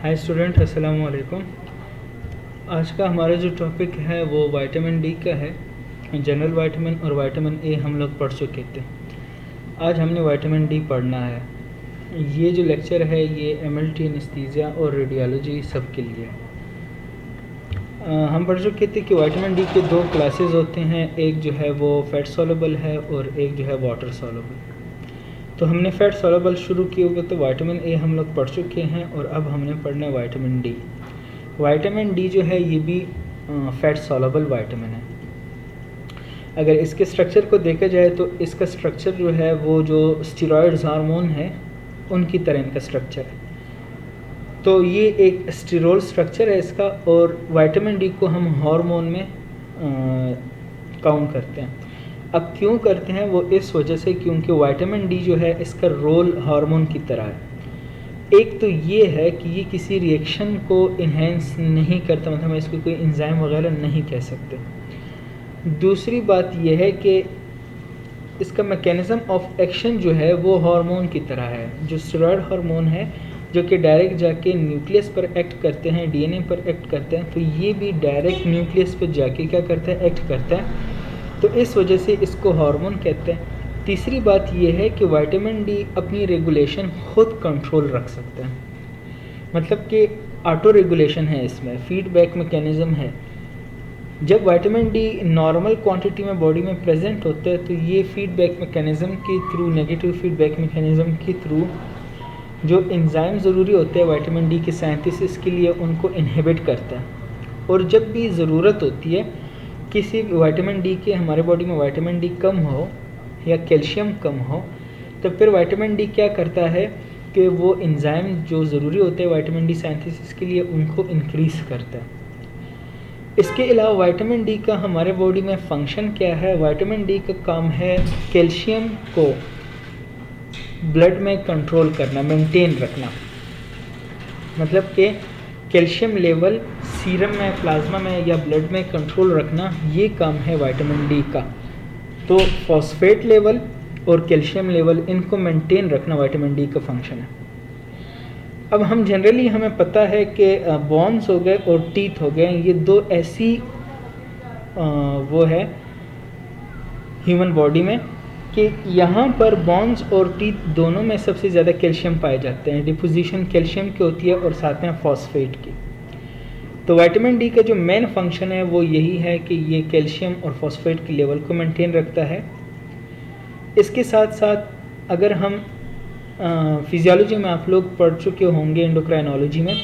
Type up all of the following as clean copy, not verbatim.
Hi student, अस्सलाम वालेकुम। आज का हमारा जो टॉपिक है वो विटामिन डी का है। जनरल विटामिन और विटामिन ए हम लोग पढ़ चुके थे। आज हमने विटामिन डी पढ़ना है। ये जो लेक्चर है ये एमएलटी, एनेस्थीसिया और रेडियोलॉजी सब के लिए। हम पढ़ चुके थे कि विटामिन डी के दो क्लासेस होते हैं, एक जो है वो फैट सॉल्युबल है और एक जो है वाटर सॉल्युबल। तो हमने फैट सॉल्युबल शुरू किए हुए, तो विटामिन ए हम लोग पढ़ चुके हैं और अब हमने पढ़ना है विटामिन डी। विटामिन डी जो है ये भी फैट सॉल्युबल विटामिन है। अगर इसके स्ट्रक्चर को देखा जाए तो इसका स्ट्रक्चर जो है वो जो स्टेरॉइड्स हार्मोन है उनकी तरह इनका स्ट्रक्चर है। तो ये एक स्टेरॉल स्ट्रक्चर है इसका, और विटामिन डी को हम हार्मोन में काउंट करते हैं। अब क्यों करते हैं वो इस वजह से क्योंकि विटामिन डी जो है इसका रोल हार्मोन की तरह है। एक तो ये है कि ये किसी रिएक्शन को इन्हेंस नहीं करता, मतलब हम इसको कोई एंजाइम वगैरह नहीं कह सकते। दूसरी बात यह है कि इसका मैकेनिज़्म ऑफ एक्शन जो है वो हार्मोन की तरह है। जो स्टेरॉयड हार्मोन है जो कि डायरेक्ट जाके न्यूक्लियस पर एक्ट करते हैं, डीएनए पर एक्ट करते हैं, तो ये भी डायरेक्ट न्यूक्लियस पर जाके क्या करता है, एक्ट करता है। तो इस वजह से इसको हार्मोन कहते हैं। तीसरी बात यह है कि विटामिन डी अपनी रेगुलेशन खुद कंट्रोल रख सकता है, मतलब कि ऑटो रेगुलेशन है इसमें, फीडबैक मैकेनिज़्म है। जब विटामिन डी नॉर्मल क्वांटिटी में बॉडी में प्रेजेंट होता है तो ये फीडबैक मैकेनिज़्म के थ्रू, नेगेटिव फीडबैक मैकेनिज़्म के थ्रू जो एंजाइम ज़रूरी होते हैं विटामिन डी के सिंथेसिस के लिए उनको इनहिबिट करता है। और जब भी ज़रूरत होती है किसी विटामिन डी के, हमारे बॉडी में विटामिन डी कम हो या कैल्शियम कम हो, तो फिर विटामिन डी क्या करता है कि वो एंजाइम जो ज़रूरी होते हैं विटामिन डी सिंथेसिस के लिए उनको इंक्रीज़ करता है। इसके अलावा विटामिन डी का हमारे बॉडी में फंक्शन क्या है? विटामिन डी का काम है कैल्शियम को ब्लड में कंट्रोल करना, मेंटेन रखना। मतलब कि कैल्शियम लेवल सीरम में, प्लाज्मा में या ब्लड में कंट्रोल रखना, ये काम है विटामिन डी का। तो फॉस्फेट लेवल और कैल्शियम लेवल इनको मेंटेन रखना विटामिन डी का फंक्शन है। अब हम जनरली हमें पता है कि बोन्स हो गए और टीथ हो गए, ये दो ऐसी वो है ह्यूमन बॉडी में कि यहाँ पर बोन्स और टीथ दोनों में सबसे ज़्यादा कैल्शियम पाए जाते हैं। डिपोजिशन कैल्शियम की होती है और साथ में फॉस्फेट की। तो विटामिन डी का जो मेन फंक्शन है वो यही है कि ये कैल्शियम और फॉस्फेट की लेवल को मेंटेन रखता है। इसके साथ साथ अगर हम फिजियोलॉजी में आप लोग पढ़ चुके होंगे, एंडोक्राइनोलॉजी में,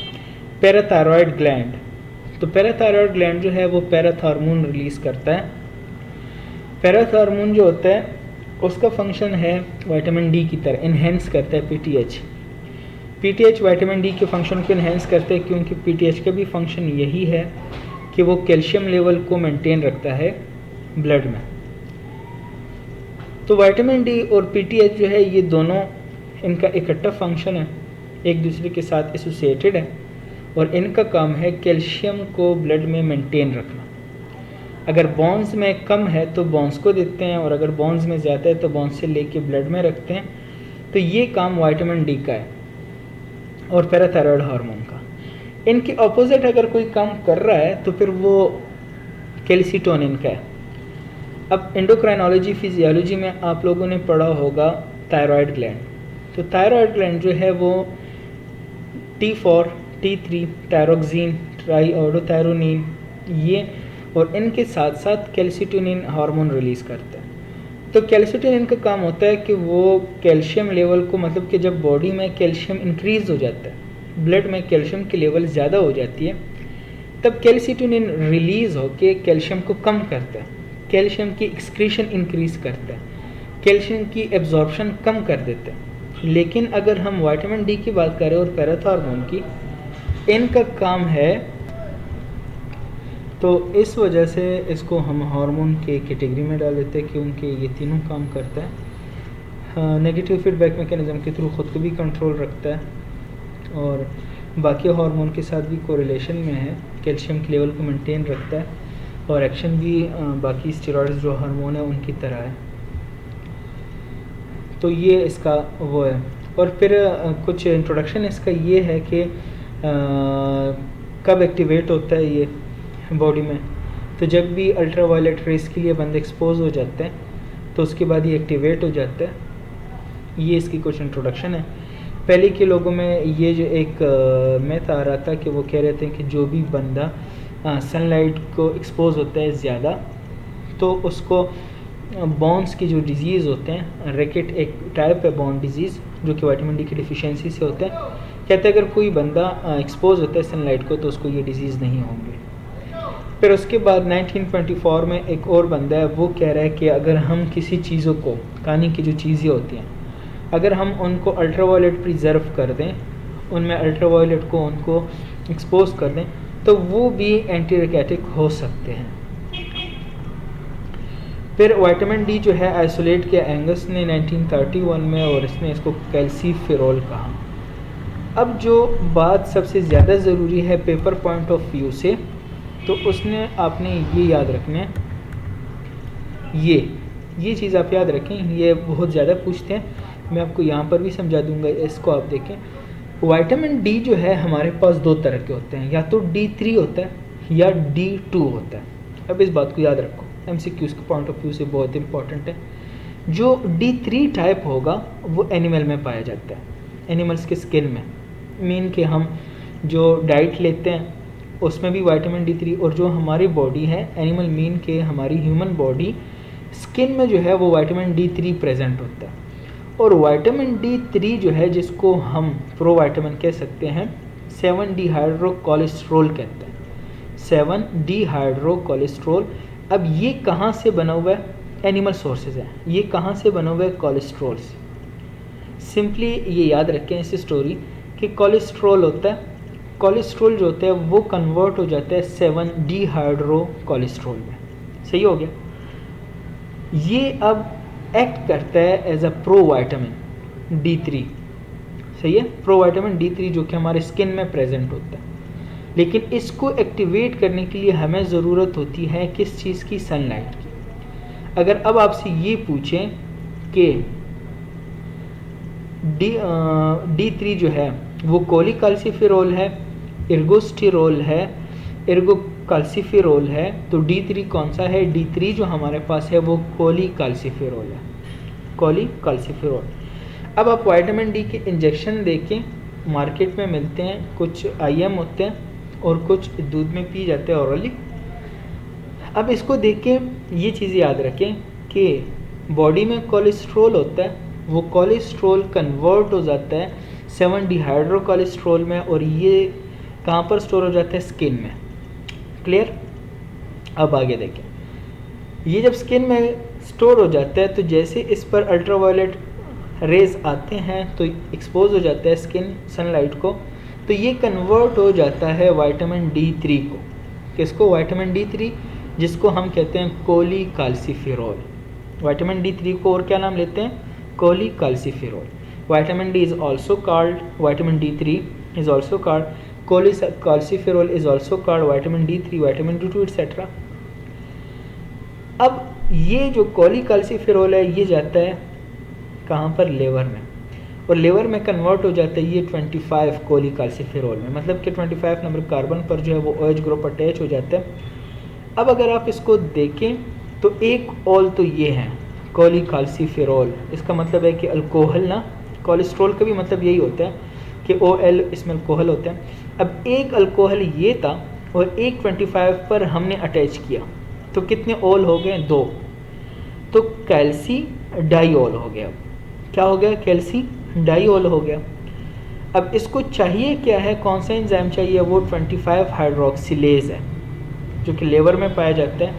पैराथायरॉयड ग्लैंड। तो पैराथायरॉयड ग्लैंड जो है वो पैराथॉर्मोन रिलीज़ करता है। पैराथॉर्मोन जो होता है उसका फंक्शन है विटामिन डी की तरह, इन्हेंस करता है पीटीएच। पीटीएच विटामिन डी के फंक्शन को इन्हेंस करते हैं क्योंकि पीटीएच का भी फंक्शन यही है कि वो कैल्शियम लेवल को मेंटेन रखता है ब्लड में। तो विटामिन डी और पीटीएच जो है ये दोनों, इनका इकट्ठा फंक्शन है, एक दूसरे के साथ एसोसिएटेड है और इनका काम है कैल्शियम को ब्लड में मेंटेन रखना। अगर बोन्स में कम है तो बोन्स को देते हैं और अगर बोन्स में ज़्यादा है तो बोन्स से लेके ब्लड में रखते हैं। तो ये काम विटामिन डी का है और पैराथायरॉयड हार्मोन का। इनके ऑपोजिट अगर कोई काम कर रहा है तो फिर वो कैल्सिटोनिन का है। अब एंडोक्राइनोलॉजी, फिजियोलॉजी में आप लोगों ने पढ़ा होगा थायराइड ग्लैंड। तो थायराइड ग्लैंड जो है वो T4, T3, थायरोक्सिन, ट्राईआयोडोथायरोनिन, ये और इनके साथ साथ कैल्सिटोनिन हार्मोन रिलीज़ करता है। तो कैल्सिटोनिन का काम होता है कि वो कैल्शियम लेवल को, मतलब कि जब बॉडी में कैल्शियम इंक्रीज़ हो जाता है, ब्लड में कैल्शियम की लेवल ज़्यादा हो जाती है, तब कैल्सिटोनिन रिलीज़ होके कैल्शियम को कम करता है, कैल्शियम की एक्सक्रीशन इंक्रीज़ करता है, कैल्शियम की एब्जॉर्प्शन कम कर देता है। लेकिन अगर हम विटामिन डी की बात करें और पैराथॉर्मोन की, इनका काम है, तो इस वजह से इसको हम हार्मोन के कैटेगरी में डाल देते हैं क्योंकि ये तीनों काम करता है। नेगेटिव फीडबैक मैकेनिज़्म के थ्रू ख़ुद को भी कंट्रोल रखता है और बाकी हार्मोन के साथ भी कोरिलेशन में है, कैल्शियम की लेवल को मेंटेन रखता है और एक्शन भी बाकी स्टेरॉइड्स जो हार्मोन है उनकी तरह है। तो ये इसका वो है। और फिर कुछ इंट्रोडक्शन इसका ये है कि कब एक्टिवेट होता है ये बॉडी में? तो जब भी अल्ट्रा वायलेट रेस के लिए बंदे एक्सपोज हो जाते हैं तो उसके बाद ये एक्टिवेट हो जाता है। ये इसकी कुछ इंट्रोडक्शन है। पहले के लोगों में ये जो एक मैथ आ रहा था कि वो कह रहे थे कि जो भी बंदा सनलाइट को एक्सपोज होता है ज़्यादा तो उसको बॉन्स की जो डिजीज़ होते हैं, रैकेट एक टाइप है बॉन्ड डिजीज़ जो कि विटामिन डी की डिफिशियंसी से होता है, कहते हैं अगर कोई बंदा एक्सपोज होता है सनलाइट को तो उसको ये डिजीज़ नहीं होंगे। फिर उसके बाद 1924 में एक और बंदा है, वो कह रहा है कि अगर हम किसी चीज़ों को, खाने की जो चीज़ें होती हैं, अगर हम उनको अल्ट्रावायलेट प्रिजर्व कर दें, उनमें अल्ट्रावायलेट को उनको एक्सपोज कर दें तो वो भी एंटी रैकेटिक हो सकते हैं। फिर विटामिन डी जो है आइसोलेट किया एंगस ने 1931 में और इसने इसको कैल्सीफेरोल कहा। अब जो बात सबसे ज़्यादा ज़रूरी है पेपर पॉइंट ऑफ व्यू से, तो उसने आपने ये याद रखना है, ये चीज़ आप याद रखें, ये बहुत ज़्यादा पूछते हैं, मैं आपको यहाँ पर भी समझा दूंगा, इसको आप देखें। विटामिन डी जो है हमारे पास दो तरह के होते हैं, या तो D3 होता है या D2 होता है। अब इस बात को याद रखो, MCQs के पॉइंट ऑफ व्यू से बहुत इंपॉर्टेंट है। जो D3 टाइप होगा वो एनिमल में पाया जाता है, एनिमल्स के स्किन में। मीन कि हम जो डाइट लेते हैं उसमें भी विटामिन D3, और जो हमारी बॉडी है एनिमल मीन के हमारी ह्यूमन बॉडी स्किन में जो है वो विटामिन D3 प्रेजेंट होता है। और विटामिन D3 जो है जिसको हम प्रोविटामिन कह सकते हैं, 7-डिहाइड्रोकोलेस्ट्रॉल कहते हैं, 7-डिहाइड्रोकोलेस्ट्रॉल। अब ये कहाँ से बना हुआ है? एनिमल सोर्सेज है। ये कहाँ से बना हुआ है? कोलेस्ट्रॉल से। सिंपली ये याद रखें इस स्टोरी कि कोलेस्ट्रॉल होता है, कोलेस्ट्रॉल जो होता है वो कन्वर्ट हो जाता है 7-डिहाइड्रोकोलेस्ट्रॉल में। सही हो गया? ये अब एक्ट करता है एज अ प्रोविटामिन D3। सही है, प्रोविटामिन D3 जो कि हमारे स्किन में प्रेजेंट होता है। लेकिन इसको एक्टिवेट करने के लिए हमें ज़रूरत होती है किस चीज़ की? सनलाइट की। अगर अब आपसे ये पूछें कि D3 जो है वो कोलिकैल्सिफेरोल है, एर्गोस्टेरोल है, एर्गोकैल्सिफेरोल है, तो D3 कौन सा है? D3 जो हमारे पास है वो कोलिकैल्सिफेरोल है, कोलिकैल्सिफेरोल। अब आप विटामिन डी के इंजेक्शन देखें, मार्केट में मिलते हैं, कुछ IM होते हैं और कुछ दूध में पी जाते हैं ऑरली। अब इसको देख के ये चीज़ याद रखें कि बॉडी में कोलेस्ट्रॉल होता है, वो कोलेस्ट्रॉल कन्वर्ट हो जाता है 7-डिहाइड्रोकोलेस्ट्रॉल में, और ये कहाँ पर स्टोर हो जाता है? स्किन में। क्लियर? अब आगे देखें, ये जब स्किन में स्टोर हो जाता है तो जैसे इस पर अल्ट्रावायलेट रेज आते हैं तो एक्सपोज हो जाता है स्किन सनलाइट को, तो ये कन्वर्ट हो जाता है विटामिन D3 को। किसको? विटामिन D3, जिसको हम कहते हैं कोलिकैल्सिफेरोल। विटामिन D3 को और क्या नाम लेते हैं? Cholecalciferol. Vitamin D is also called vitamin D3 is also called cholecalciferol is also called vitamin D3, vitamin D2 etc. अब ये जो कोलिकैल्सिफेरोल है ये जाता है कहाँ पर? लेवर में, और लेवर में कन्वर्ट हो जाता है ये 25 कोलिकैल्सिफेरोल में, मतलब कि 25 नंबर कार्बन पर जो है वो OH ग्रुप अटैच हो जाता है। अब अगर आप इसको देखें तो एक ऑल तो ये है कोलिकैल्सिफेरोल, इसका मतलब है कि अल्कोहल ना, कोलेस्ट्रॉल का भी मतलब यही होता है कि OL इसमें अल्कोहल होता है। अब एक अल्कोहल ये था और एक 25 पर हमने अटैच किया, तो कितने ऑल हो गए? 2, तो कैल्सी डाइऑल हो गया। क्या हो गया? कैल्सी डाइऑल हो गया। अब इसको चाहिए क्या है? कौन सा एंजाइम चाहिए? वो 25 हाइड्रोक्सिलेज है जो कि लेवर में पाया जाता है,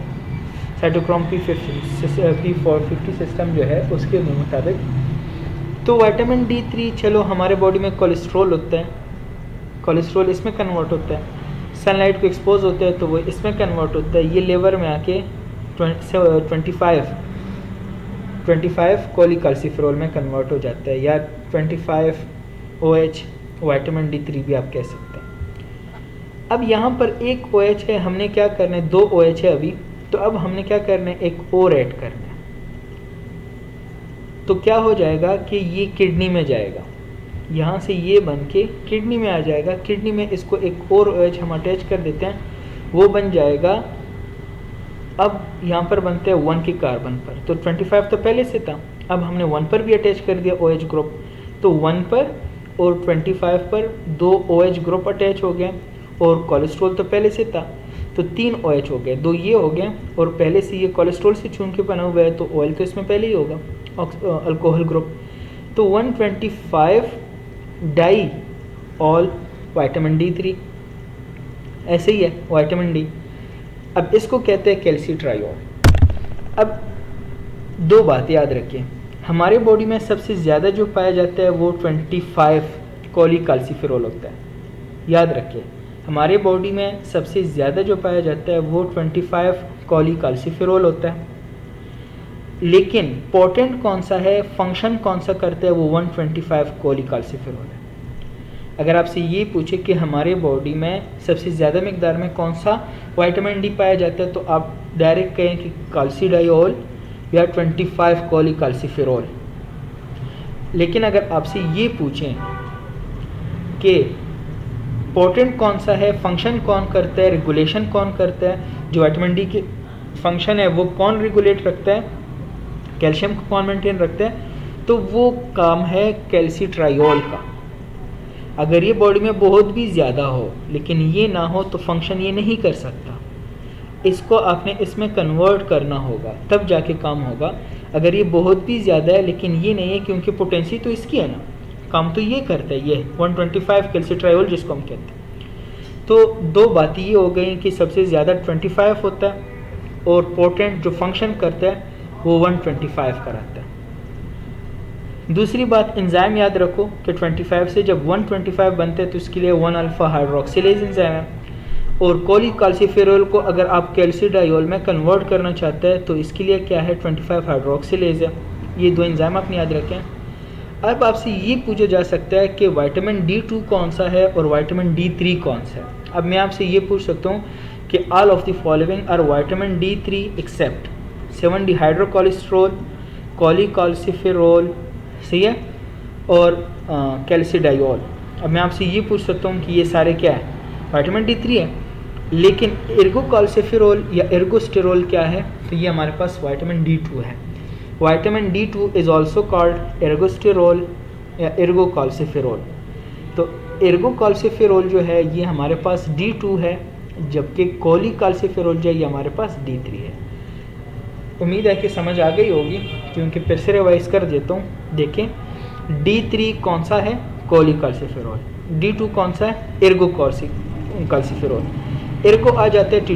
साइटोक्रोम P450 सिस्टम जो है उसके मुताबिक। तो विटामिन D3, चलो हमारे बॉडी में कोलेस्ट्रॉल होता है, कोलेस्ट्रॉल इसमें कन्वर्ट होता है, सनलाइट को एक्सपोज होता है तो वो इसमें कन्वर्ट होता है, ये लेवर में आके 25 कोलिकैल्सिफेरोल में कन्वर्ट हो जाता है, या 25 OH विटामिन D3 भी आप कह सकते हैं। अब यहाँ पर एक OH है, हमने क्या करना है? 2 OH है अभी, तो अब हमने क्या करना है? एक और ऐड करना है। तो क्या हो जाएगा कि ये किडनी में जाएगा, यहाँ से ये बन के किडनी में आ जाएगा। किडनी में इसको एक और OH हम अटैच कर देते हैं, वो बन जाएगा। अब यहाँ पर बनते हैं 1 के कार्बन पर, तो 25 तो पहले से था, अब हमने 1 पर भी अटैच कर दिया OH ग्रुप, तो 1 पर और 25 पर 2 OH ग्रुप अटैच हो गए, और कोलेस्ट्रॉल तो पहले से था, तो 3 OH हो गए, 2 ये हो गए, और पहले से ये कोलेस्ट्रॉल से चून के बना हुआ है तो ऑयल तो इसमें पहले ही होगा, अल्कोहल ग्रुप। तो 125 डाई ऑल विटामिन D3, ऐसे ही है विटामिन डी। अब इसको कहते हैं कैल्सीट्रायोल। अब 2 बात याद रखिए, हमारे बॉडी में सबसे ज़्यादा जो पाया जाता है वो 25 कोलीकाल्सिफेरॉल होता है। याद रखिए, हमारे बॉडी में सबसे ज़्यादा जो पाया जाता है वो 25 कोलीकाल्सिफेरॉल होता है, लेकिन पोटेंट कौन सा है, फंक्शन कौन सा करता है, वो 125 कोलीकाल्सिफेरॉल है। अगर आपसे ये पूछे कि हमारे बॉडी में सबसे ज़्यादा मिकदार में कौन सा विटामिन डी पाया जाता है, तो आप डायरेक्ट कहें कि कैल्सीडायोल या 25 कोलीकाल्सिफेरॉल। लेकिन अगर आपसे ये पूछें कि पोटेंट कौन सा है, फंक्शन कौन करता है, रेगुलेशन कौन करता है, जो विटामिन डी के फंक्शन है वो कौन रेगुलेट रखता है, कैल्शियम को कौन मेंटेन रखता है, तो वो काम है कैल्सीट्रायोल का। अगर ये बॉडी में बहुत भी ज़्यादा हो लेकिन ये ना हो तो फंक्शन ये नहीं कर सकता, इसको आपने इसमें कन्वर्ट करना होगा तब जाके काम होगा। अगर ये बहुत भी ज़्यादा है लेकिन ये नहीं है, क्योंकि पोटेंसी तो इसकी है ना, काम तो ये करता है, ये 125 कैल्सीट्रायोल जिसको हम कहते हैं। तो 2 बातें ये हो गई कि सबसे ज़्यादा 25 होता है, और पोटेंट जो फंक्शन करता है वो 125 कराता है। दूसरी बात, एंजाइम याद रखो कि 25 से जब 125 बनते हैं तो इसके लिए 1 अल्फा हाइड्रोक्सिलेज एंजाइम है, और कोलीकाल्सिफेरॉल को अगर आप कैल्सीडायोल में कन्वर्ट करना चाहते हैं तो इसके लिए क्या है, 25 हाइड्रोक्सिलेज है। ये 2 एंजाइम आप याद रखें। अब आपसे ये पूछा जा सकता है कि विटामिन D2 कौन सा है और विटामिन D3 कौन सा है। अब मैं आपसे ये पूछ सकता हूँ कि all of the following are vitamin D3 except 7-डिहाइड्रोकोलेस्ट्रॉल, कोलीकाल्सिफेरॉल, सही है, और कैल्सीडायोल। अब मैं आपसे ये पूछ सकता हूँ कि ये सारे क्या है, विटामिन D3 है, लेकिन एर्गोकाल्सिफेरॉल या एर्गोस्टेरॉल क्या है, तो ये हमारे पास विटामिन D2 है। Vitamin D2 is also called ergosterol या एर्गोकाल्सिफेरॉल। तो एर्गोकाल्सिफेरॉल जो है ये हमारे पास D2 है, जबकि कोलीकाल्सिफेरॉल जो है ये हमारे पास D3 है। उम्मीद है कि समझ आ गई होगी, क्योंकि फिर से रिवाइज कर देता हूँ। देखें, D3 कौन सा है, कोलीकाल्सिफेरॉल, D2 कौन सा है, एर्गोकाल्सिफेरॉल। एर्गो आ जाते हैं तो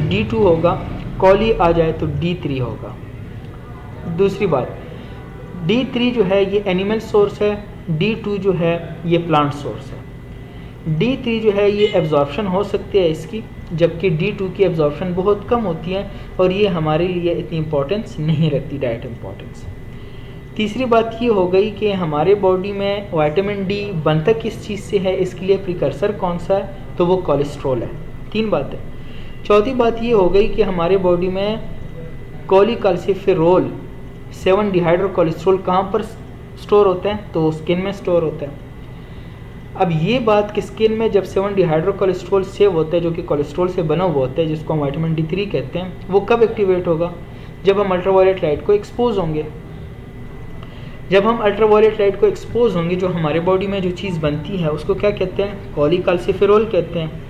D2 होगा, कोली आ जाए तो D3 होगा। दूसरी बात, D3 जो है ये एनिमल सोर्स है, D2 जो है ये प्लांट सोर्स है। D3 जो है ये एब्जॉर्प्शन हो सकती है इसकी, जबकि D2 की एब्जॉर्प्शन बहुत कम होती है और ये हमारे लिए इतनी इम्पोर्टेंस नहीं रखती, डाइट इम्पोर्टेंस। तीसरी बात ये हो गई कि हमारे बॉडी में विटामिन डी बनता किस चीज़ से है, इसके लिए प्रिकर्सर कौन सा है, तो वो कोलेस्ट्रॉल है। 3 बातें। चौथी बात ये हो गई कि हमारे बॉडी में कोलीकाल्सिफेरॉल 7-डिहाइड्रोकोलेस्ट्रॉल कहाँ पर स्टोर होते हैं, तो स्किन में स्टोर होता है। अब ये बात कि स्किन में जब 7-डिहाइड्रोकोलेस्ट्रॉल सेव होता है, जो कि कोलेस्ट्रॉल से बना हुआ होता है, जिसको हम विटामिन D3 कहते हैं, वो कब एक्टिवेट होगा, जब हम अल्ट्रावायलेट लाइट को एक्सपोज होंगे। जब हम अल्ट्रावायलेट लाइट को एक्सपोज होंगे, जो हमारे बॉडी में जो चीज़ बनती है उसको क्या कहते हैं, कोलीकाल्सिफेरॉल कहते हैं।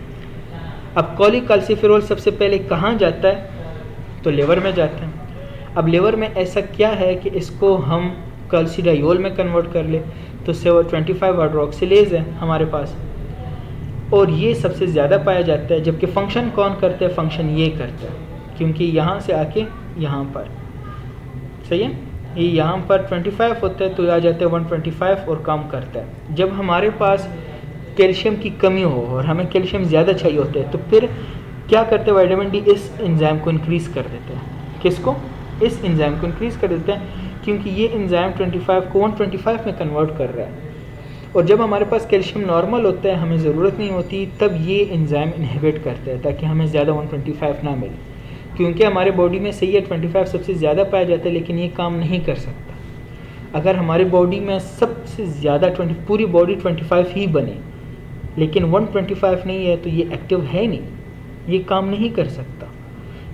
अब कोलीकाल्सिफेरॉल सबसे पहले कहाँ जाता है, तो लिवर में जाता है। अब लिवर में ऐसा क्या है कि इसको हम कैल्सीडायोल में कन्वर्ट कर ले, तो 25 हाइड्रोक्सिलेज है हमारे पास, और ये सबसे ज़्यादा पाया जाता है। जबकि फंक्शन कौन करता है, फंक्शन ये करता है, क्योंकि यहाँ से आके यहाँ पर, सही है, ये यहाँ पर 25 होता है तो आ जाता है 125 और काम करता है। जब हमारे पास कैल्शियम की कमी हो और हमें कैल्शियम ज़्यादा चाहिए होता है, तो फिर क्या करते हैं, विटामिन डी इस एंजाइम को इंक्रीज़ कर देते हैं। किसको, इस एंजाइम को इंक्रीज़ कर देते हैं, क्योंकि ये एंजाइम 25 को 125 में कन्वर्ट कर रहा है। और जब हमारे पास कैल्शियम नॉर्मल होता है, हमें ज़रूरत नहीं होती, तब ये एंजाइम इनहिबिट करता है ताकि हमें ज़्यादा 125 ना मिले। क्योंकि हमारे बॉडी में सही है 25 सबसे ज़्यादा पाया जाता है, लेकिन ये काम नहीं कर सकता। अगर हमारी बॉडी में सबसे ज़्यादा 20 पूरी बॉडी 25 ही बने लेकिन 125 नहीं है तो ये एक्टिव है नहीं, ये काम नहीं कर सकता।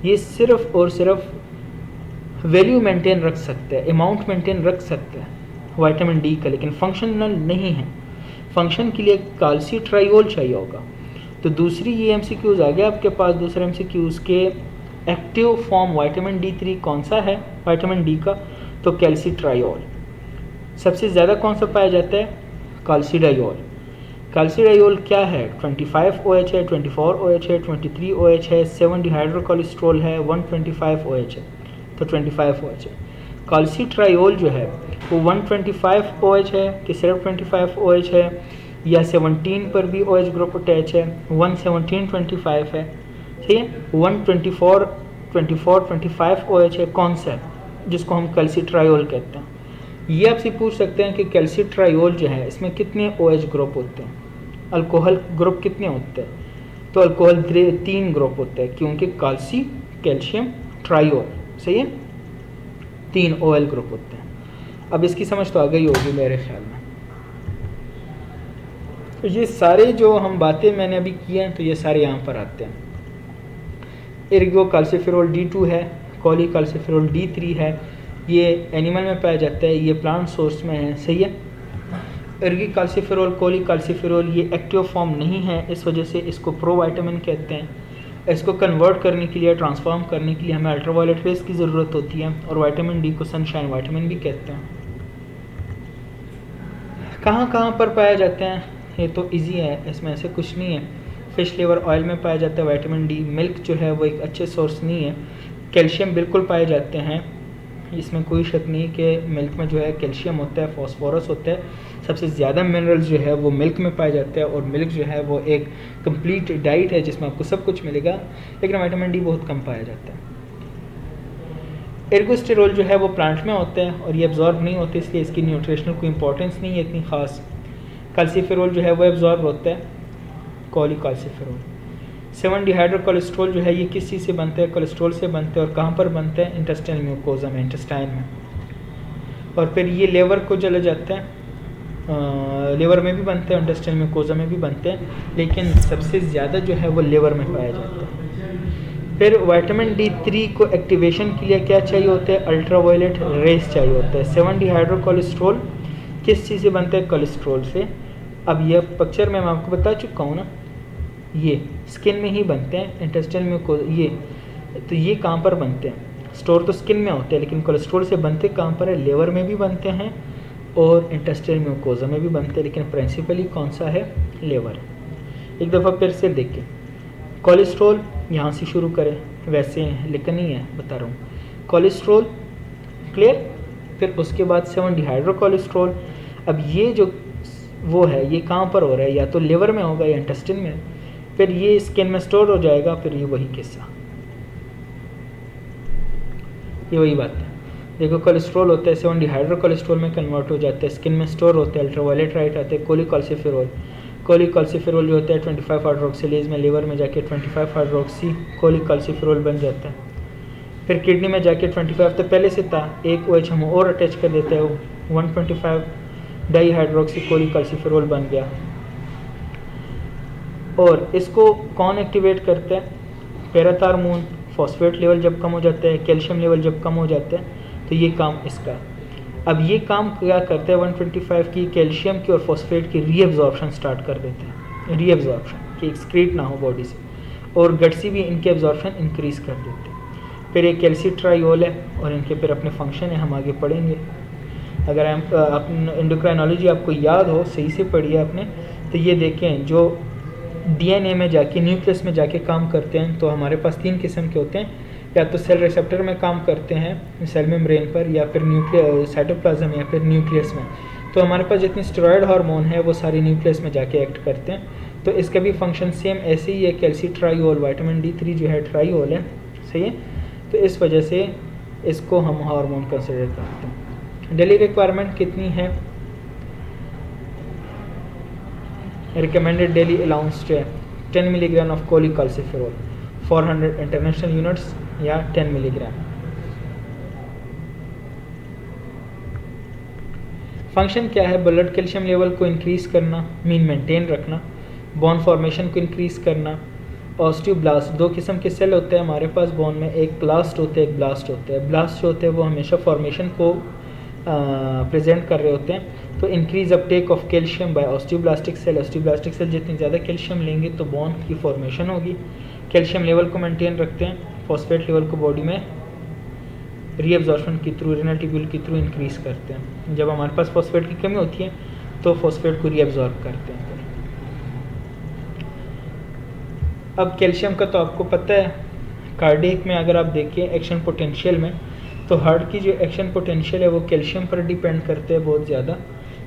ये सिर्फ और सिर्फ वैल्यू मेंटेन रख सकता है, अमाउंट मेंटेन रख सकता है विटामिन डी का, लेकिन फंक्शनल नहीं है। फंक्शन के लिए कैल्सिट्रायोल चाहिए होगा। तो दूसरी ये एमसीक्यूज आ गया आपके पास। दूसरा एमसीक्यूज के एक्टिव फॉर्म विटामिन D3 कौन सा है विटामिन डी का, तो कैल्सिट्रायोल। सबसे ज़्यादा कौन सा पाया जाता है, कैल्सिडायोल। कैल्सिडायोल क्या है, 25 OH है, 24 OH है, 23 OH है, 7 डिहाइड्रोकोलेस्ट्रॉल है, 125 OH है, तो 25 OH है। कैल्सिट्रायोल जो है वो 125 OH है कि सिर्फ 25 OH है, या 17 पर भी OH ग्रुप अटैच है, 117 25 है, ठीक है। 124 24 25 OH है, कौन सा है जिसको हम कैल्सिट्रायोल कहते हैं। ये आपसे पूछ सकते हैं कि कैल्सिट्रायोल जो है इसमें कितने OH ग्रुप होते हैं, अल्कोहल ग्रुप कितने होते हैं, तो अल्कोहल 3 ग्रुप होते हैं, क्योंकि कैल्सी कैल्शियम ट्रायोल, सही है, 3 OL ग्रुप होते हैं। अब इसकी समझ तो आ गई होगी मेरे ख्याल में। तो ये सारे जो हम बातें मैंने अभी की हैं तो ये सारे यहाँ पर आते हैं। इर्गो कैल्सिफेरॉल D2 है, कॉली कैल्सिफेरॉल D3 है, ये एनिमल में पाया जाता है, ये प्लांट सोर्स में है, सही है। इर्गी कैल्सिफेरॉल, कोली कैल्सिफेरॉल ये एक्टिव फॉर्म नहीं है, इस वजह से इसको प्रोवाइटामिन कहते हैं। इसको कन्वर्ट करने के लिए, ट्रांसफॉर्म करने के लिए हमें अल्ट्रावायलेट रेस की ज़रूरत होती है, और विटामिन डी को सनशाइन विटामिन भी कहते हैं। कहाँ कहाँ पर पाए जाते हैं ये तो इजी है, इसमें ऐसे कुछ नहीं है। फिश लिवर ऑयल में पाया जाता है विटामिन डी। मिल्क जो है वो एक अच्छे सोर्स नहीं है। कैल्शियम बिल्कुल पाए जाते हैं, इसमें कोई शक नहीं कि मिल्क में जो है कैल्शियम होता है, फास्फोरस होता है, सबसे ज़्यादा मिनरल्स जो है वो मिल्क में पाया जाता है। और मिल्क जो है वो एक कंप्लीट डाइट है जिसमें आपको सब कुछ मिलेगा, लेकिन विटामिन डी बहुत कम पाया जाता है। एर्गोस्टेरॉल जो है वो प्लांट में होता है और ये एब्जॉर्ब नहीं होते, इसलिए इसकी न्यूट्रिशनल कोई इंपॉर्टेंस नहीं है इतनी ख़ास। कैल्सिफेरॉल जो है वो एब्जॉर्ब होता है, कॉली कैल्सिफेरॉल। 7 डिहाइड्रोकोलेस्ट्रॉल जो है ये किस चीज़ से बनता है, कोलेस्ट्रॉल से बनता है, और कहाँ पर बनता है, इंटेस्टाइनल म्यूकोजा में, इंटेस्टाइन में। और फिर ये लेवर को चला जाता है, लेवर में भी बनते हैं, इंटेस्टाइनल म्यूकोजा में भी बनते हैं, लेकिन सबसे ज़्यादा जो है वो लेवर में पाया जाता है। फिर विटामिन D3 को एक्टिवेशन के लिए क्या चाहिए होता है, अल्ट्रावायलेट रेस चाहिए होता है। 7 डिहाइड्रोकोलेस्ट्रॉल किस चीज़ से बनता है, कोलेस्ट्रॉल से। अब यह पिक्चर में मैं आपको बता चुका हूँ ना, ये स्किन में ही बनते हैं, इंटेस्टाइनल म्यूकोजा ये, तो ये कहाँ पर बनते हैं, स्टोर तो स्किन में होते हैं, लेकिन कोलेस्ट्रॉल से बनते कहाँ पर है, लेवर में भी बनते हैं और इंटेस्टाइनल म्यूकोजा में भी बनते हैं, लेकिन प्रिंसिपली कौन सा है, लेवर। एक दफ़ा फिर से देखें, कोलेस्ट्रॉल यहाँ से शुरू करें, वैसे लेकिन नहीं है, बता रहा हूँ। कोलेस्ट्रॉल क्लियर, फिर उसके बाद 7 डिहाइड्रोकोलेस्ट्रॉल। अब ये जो वो है ये कहाँ पर हो रहा है, या तो लिवर में होगा या इंटेस्टाइन में, फिर ये स्किन में स्टोर हो जाएगा, फिर ये वही किस्सा, ये वही बात है। देखो कोलेस्ट्रॉल होता है, 7 डिहाइड्रोकोलेस्ट्रॉल में कन्वर्ट हो जाता है, स्किन में स्टोर होता है, अल्ट्रावायलेट लाइट आते हैं, कोलीकैल्सिफेरॉल। कोलीकैल्सिफेरॉल जो होता है 25 हाइड्रोक्सिलेज में, लिवर में जाके 25 हाइड्रोक्सी कोलीकैल्सिफेरॉल बन जाता है। फिर किडनी में जाके 25 तो पहले से था, एक OH हम और अटैच कर देते हैं, 125 डाई हाइड्रोक्सी कोलीकैल्सिफेरॉल बन गया। और इसको कौन एक्टिवेट करता है, पैराथार्मोन। फॉस्फेट लेवल जब कम हो जाता है, कैल्शियम लेवल जब कम हो जाता है, तो ये काम इसका है। अब ये काम क्या करते हैं, 125 की कैल्शियम की और फॉस्फेट की रीअब्जॉर्प्शन स्टार्ट कर देते हैं, रीअब्जॉर्प्शन कि एक्सक्रीट ना हो बॉडी से, और गट से भी इनके एब्जॉर्प्शन इंक्रीज़ कर देते हैं। फिर एक कैल्सिट्रायोल है और इनके फिर अपने फंक्शन है, हम आगे पढ़ेंगे। अगर एंडोक्राइनोलॉजी आपको याद हो, सही से पढ़िए आपने, तो ये देखें जो DNA में जाके न्यूक्लियस में जाके काम करते हैं, तो हमारे पास 3 किस्म के होते हैं, या तो सेल रिसेप्टर में काम करते हैं सेल मेम्ब्रेन पर, या फिर साइटोप्लाज्म, या फिर न्यूक्लियस में। तो हमारे पास जितनी स्टेरॉयड हार्मोन है वो सारी न्यूक्लियस में जाके एक्ट करते हैं, तो इसका भी फंक्शन सेम ऐसे ही है। कैल्सिट्रायोल विटामिन D3 जो है ट्रायोल है, सही है, तो इस वजह से इसको हम हार्मोन कंसिडर करते हैं। डेली रिक्वायरमेंट कितनी है, रिकमेंडेड डेली अलाउंस जो है 10 मिलीग्राम ऑफ कोलीकैल्सिफेरॉल 400 इंटरनेशनल यूनिट्स, या 10 मिलीग्राम। फंक्शन क्या है? ब्लड कैल्शियम लेवल को इंक्रीज़ करना, मीन मेंटेन रखना, बोन फॉर्मेशन को इंक्रीज़ करना, ऑस्टियोब्लास्ट। दो किस्म के सेल होते हैं हमारे पास बोन में, एक ब्लास्ट होते हैं, एक ब्लास्ट होते हैं। ब्लास्ट जो होते हैं वो हमेशा फॉर्मेशन को प्रेजेंट कर रहे होते हैं। तो increase uptake of calcium by osteoblastic cell. Osteoblastic cell जितनी ज़्यादा कैल्शियम लेंगे तो बोन की फॉर्मेशन होगी। कैल्शियम लेवल को मेंटेन रखते हैं, फॉस्फेट लेवल को बॉडी में रीअब्जॉर्प्शन के थ्रू, रेनल ट्यूब्यूल के थ्रू इंक्रीज़ करते हैं। जब हमारे पास फॉस्फेट की कमी होती है तो फॉस्फेट को रीअब्जॉर्ब करते हैं। अब कैल्शियम का तो आपको पता है, कार्डियक में अगर आप देखें एक्शन पोटेंशियल में, तो हार्ट की जो एक्शन पोटेंशियल है वो कैल्शियम पर डिपेंड करते हैं बहुत ज़्यादा।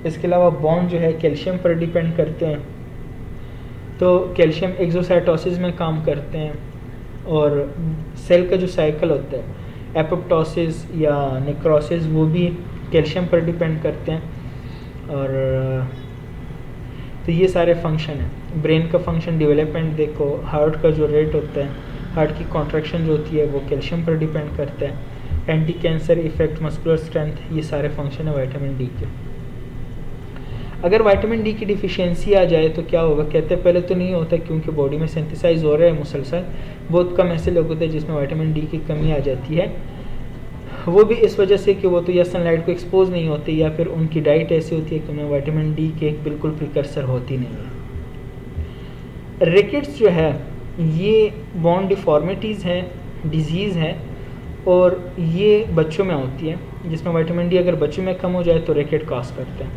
इसके अलावा बोन जो है कैल्शियम पर डिपेंड करते हैं। तो कैल्शियम एक्सोसाइटोसिस में काम करते हैं, और सेल का जो साइकिल होता है एपोप्टोसिस या नेक्रोसिस वो भी कैल्शियम पर डिपेंड करते हैं। और तो ये सारे फंक्शन हैं। ब्रेन का फंक्शन डेवलपमेंट देखो, हार्ट का जो रेट होता है, हार्ट की कॉन्ट्रैक्शन जो होती है वो कैल्शियम पर डिपेंड करता है। Anti cancer effect, muscular strength, ये सारे फंक्शन है विटामिन डी के। अगर विटामिन डी की डिफिशियंसी आ जाए तो क्या होगा? कहते हैं पहले तो नहीं होता क्योंकि बॉडी में सिंथेसाइज हो रहा है मुसलसल। बहुत कम ऐसे लोग होते हैं जिसमें विटामिन डी की कमी आ जाती है, वो भी इस वजह से कि वो तो या सनलाइट को एक्सपोज नहीं होते या फिर उनकी डाइट ऐसी होती है कि उन्हें विटामिन डी की एक बिल्कुल प्रिकर्सर होती नहीं है। रिकेट्स जो है ये बोन डिफॉर्मिटीज़ हैं, डिजीज़ है, और ये बच्चों में होती है, जिसमें विटामिन डी अगर बच्चों में कम हो जाए तो रिकेट कॉज करते हैं,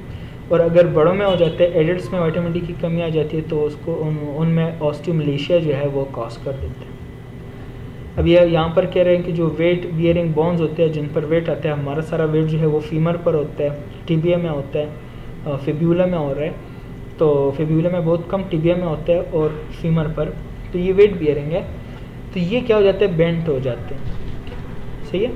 और अगर बड़ों में हो जाते हैं, एडल्ट्स में विटामिन डी की कमी आ जाती है तो उसको उनमें ऑस्टियोमलेशिया जो है वो कॉज कर देते हैं। अब ये यहाँ पर कह रहे हैं कि जो वेट बियरिंग बोन्स होते हैं जिन पर वेट आता है, हमारा सारा वेट जो है वो फीमर पर होता है, टिबिया में होता है, फिब्यूला में हो रहा है, तो फिब्यूला में बहुत कम, टिबिया में होता है और फीमर पर, तो ये वेट बियरिंग है। तो ये क्या हो जाता है? बेंट हो जाते हैं, सही है।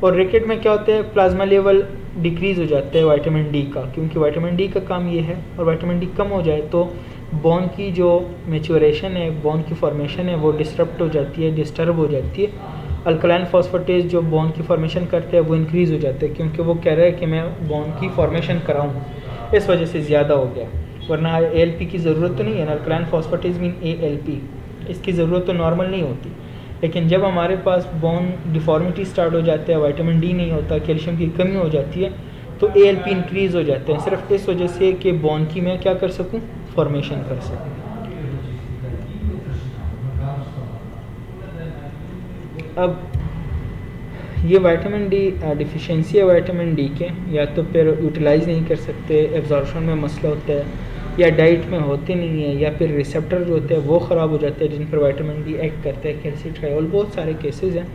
और रिकेट में क्या होता है? प्लाज्मा लेवल डिक्रीज़ हो जाता है विटामिन डी का, क्योंकि विटामिन डी का काम ये है, और विटामिन डी कम हो जाए तो बोन की जो मैच्योरेशन है, बोन की फॉर्मेशन है वो डिस्टर्ब हो जाती है, डिस्टर्ब हो जाती है। अल्कलाइन फॉस्फेटेज जो बोन की फॉर्मेशन करते हैं वो इंक्रीज़ हो जाते हैं, क्योंकि वो कह रहा है कि मैं बोन की फॉर्मेशन कराऊँ, इस वजह से ज़्यादा हो गया। वरना ALP की ज़रूरत तो नहीं है ना, अल्कलाइन फॉस्फेटेज मीन ALP, इसकी ज़रूरत तो नॉर्मल नहीं होती। लेकिन जब हमारे पास बोन डिफॉर्मिटी स्टार्ट हो जाते हैं, विटामिन डी नहीं होता, कैल्शियम की कमी हो जाती है, तो ALP इंक्रीज़ हो जाते हैं, सिर्फ इस वजह से कि बोन की मैं क्या कर सकूं? फॉर्मेशन कर सकूं। अब ये विटामिन डी डिफिशिएंसी है विटामिन डी के, या तो फिर यूटिलाइज़ नहीं कर सकते, एब्जॉर्प्शन में मसला होता है, या डाइट में होते नहीं है, या फिर रिसेप्टर जो होते हैं वो ख़राब हो जाते हैं जिन पर विटामिन डी एक्ट करते हैं, कैल्सिट्रियोल, बहुत सारे केसेस हैं,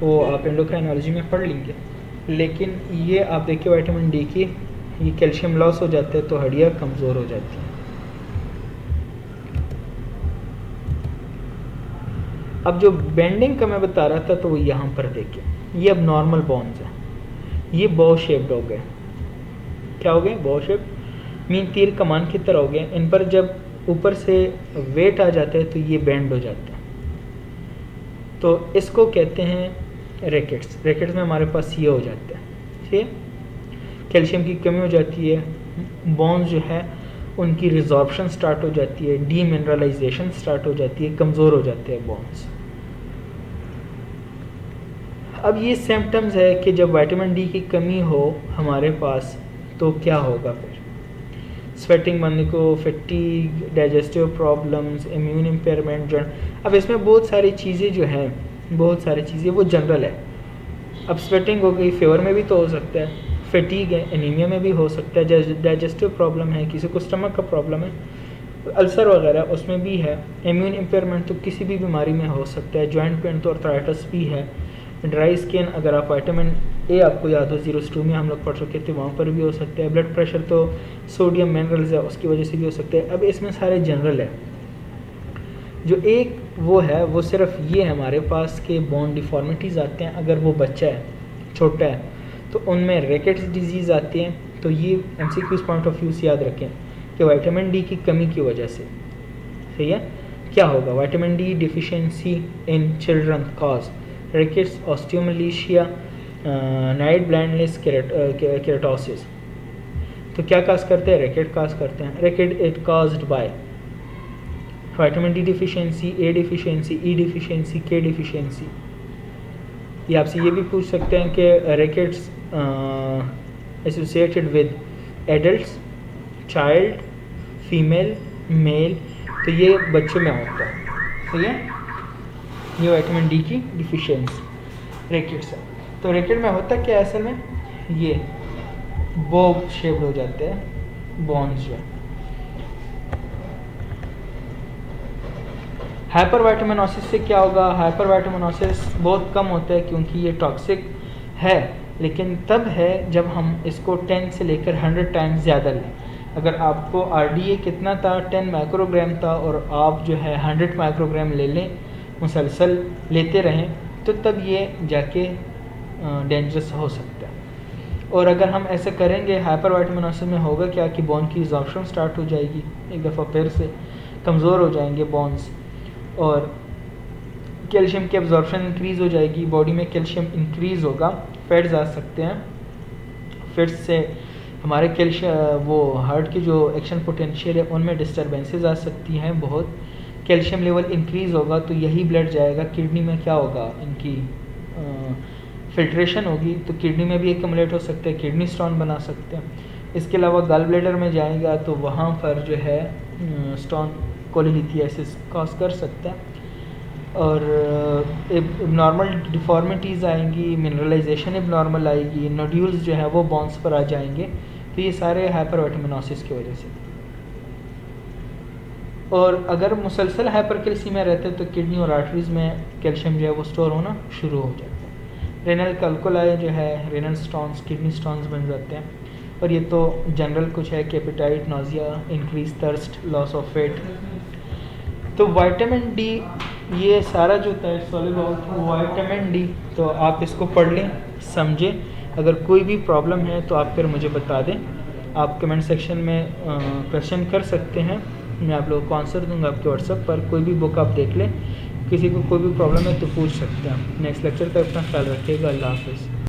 वो आप एंडोक्राइनोलॉजी में पढ़ लेंगे। लेकिन ये आप देखिए विटामिन डी की ये कैल्शियम लॉस हो जाता है तो हड्डियाँ कमज़ोर हो जाती हैं। अब जो बेंडिंग का मैं बता रहा था तो वो यहाँ पर देखिए, ये अब नॉर्मल बोन्स हैं, ये बो शेप्ड हो गए। क्या हो गए? बो शेप्ड मीन तीर कमान की तरह हो गए। इन पर जब ऊपर से वेट आ जाता है तो ये बेंड हो जाते हैं, तो इसको कहते हैं रैकेट्स। रैकेट्स में हमारे पास ये हो जाता है, ठीक है। कैल्शियम की कमी हो जाती है, बोन्स जो है उनकी रिजॉर्प्शन स्टार्ट हो जाती है, डीमिनरलाइजेशन स्टार्ट हो जाती है, कमज़ोर हो जाते हैं बोन्स। अब ये सिम्टम्स है कि जब विटामिन डी की कमी हो हमारे पास तो क्या होगा? फिर स्वेटिंग बनने को, fatigue, digestive problems, immune impairment, joint. अब इसमें बहुत सारी चीज़ें जो हैं, बहुत सारी चीज़ें वो जनरल है। अब स्वेटिंग हो गई, फीवर में भी तो हो सकता है, फैटीग है, एनीमिया में भी हो सकता है, डाइजेस्टिव प्रॉब्लम है, किसी को स्टमक का प्रॉब्लम है, अल्सर वगैरह उसमें भी है, इम्यून इम्पेयरमेंट तो किसी भी बीमारी में हो सकता है, जॉइंट पेन तो आर्थराइटिस भी है, ड्राई स्किन, अगर आप विटामिन ए आपको याद हो 0-2 में हम लोग पढ़ चुके थे, वहाँ पर भी हो सकता है, ब्लड प्रेशर तो सोडियम मिनरल्स है उसकी वजह से भी हो सकता है। अब इसमें सारे जनरल है, जो एक वो है वो सिर्फ ये है हमारे पास के बोन डिफॉर्मिटीज़ आते हैं। अगर वो बच्चा है, छोटा है, तो उनमें रिकेट्स डिजीज़ आती हैं। तो ये MCQs पॉइंट ऑफ व्यू से याद रखें कि विटामिन डी की कमी की वजह से, सही है, क्या होगा? Vitamin D deficiency in children cause rickets, osteomalacia, night blindness, keratosis. तो क्या काज करते हैं? रैकेट काज करते हैं। Rickets it caused by vitamin D deficiency, A deficiency, E deficiency, K deficiency. ये आपसे ये भी पूछ सकते हैं कि rickets associated with adults, child, female, male, तो ये बच्चों में होता है, सही है। ये विटामिन डी की डिफिशियंसी रैकेट्स है। तो रैकेट में होता क्या है असल में? ये बॉब शेप्ड हो जाते हैं बॉन्स जो। हाइपरविटामिनोसिस से क्या होगा? हाइपरविटामिनोसिस बहुत कम होता है क्योंकि ये टॉक्सिक है, लेकिन तब है जब हम इसको 10 से लेकर 100 टाइम्स ज़्यादा लें। अगर आपको आरडीए कितना था? 10 माइक्रोग्राम था, और आप जो है 100 माइक्रोग्राम ले लें, मुसलसल लेते रहें, तो तब ये जाके डेंजरस हो सकता है। और अगर हम ऐसे करेंगे, हाइपरविटामिनोसिस में होगा क्या कि बोन की एब्जॉर्प्शन स्टार्ट हो जाएगी, एक दफ़ा फिर से कमज़ोर हो जाएंगे बोन्स, और कैल्शियम की एब्जॉर्प्शन इंक्रीज़ हो जाएगी, बॉडी में कैल्शियम इंक्रीज़ होगा, फैट्स आ सकते हैं, फिर से हमारे कैल्शियम वो हार्ट की जो एक्शन पोटेंशियल है उनमें डिस्टर्बेंसेस आ सकती हैं बहुत। कैल्शियम लेवल इंक्रीज़ होगा तो यही ब्लड जाएगा किडनी में, क्या होगा? इनकी फिल्ट्रेशन होगी, तो किडनी में भी एक्यूमुलेट हो सकते हैं, किडनी स्टोन बना सकते हैं। इसके अलावा गल ब्लैडर में जाएगा तो वहाँ पर जो है स्टोन कोलिलिथियासिस कॉज कर सकता है, और नॉर्मल डिफॉर्मिटीज़ आएंगी, मिनरलाइजेशन नॉर्मल आएगी, नोड्यूल्स जो है वो बोन्स पर आ जाएंगे। तो ये सारे हाइपरविटामिनोसिस की वजह से। और अगर मुसलसल हाइपरकैल्सीमिया रहते हैं तो किडनी और आर्टरीज़ में कैल्शियम जो है वो स्टोर होना शुरू हो जाता है। रेनल कैल्कुलाई जो है, रेनल स्टोन्स, किडनी स्टोन्स बन जाते हैं। और ये तो जनरल कुछ है कि appetite, nausea, increase thirst, loss of weight. तो विटामिन डी ये सारा जो होता है सॉल्युबल विटामिन डी, तो आप इसको पढ़ लें, समझें। अगर कोई भी प्रॉब्लम है तो आप फिर मुझे बता दें। आप कमेंट सेक्शन में क्वेश्चन कर सकते हैं, मैं आप लोगों को आंसर दूंगा आपके व्हाट्सएप पर। कोई भी बुक आप देख लें, किसी को कोई भी प्रॉब्लम है तो पूछ सकते हैं। नेक्स्ट लेक्चर का अपना ख्याल रखिएगा। अल्लाह हाफिज़।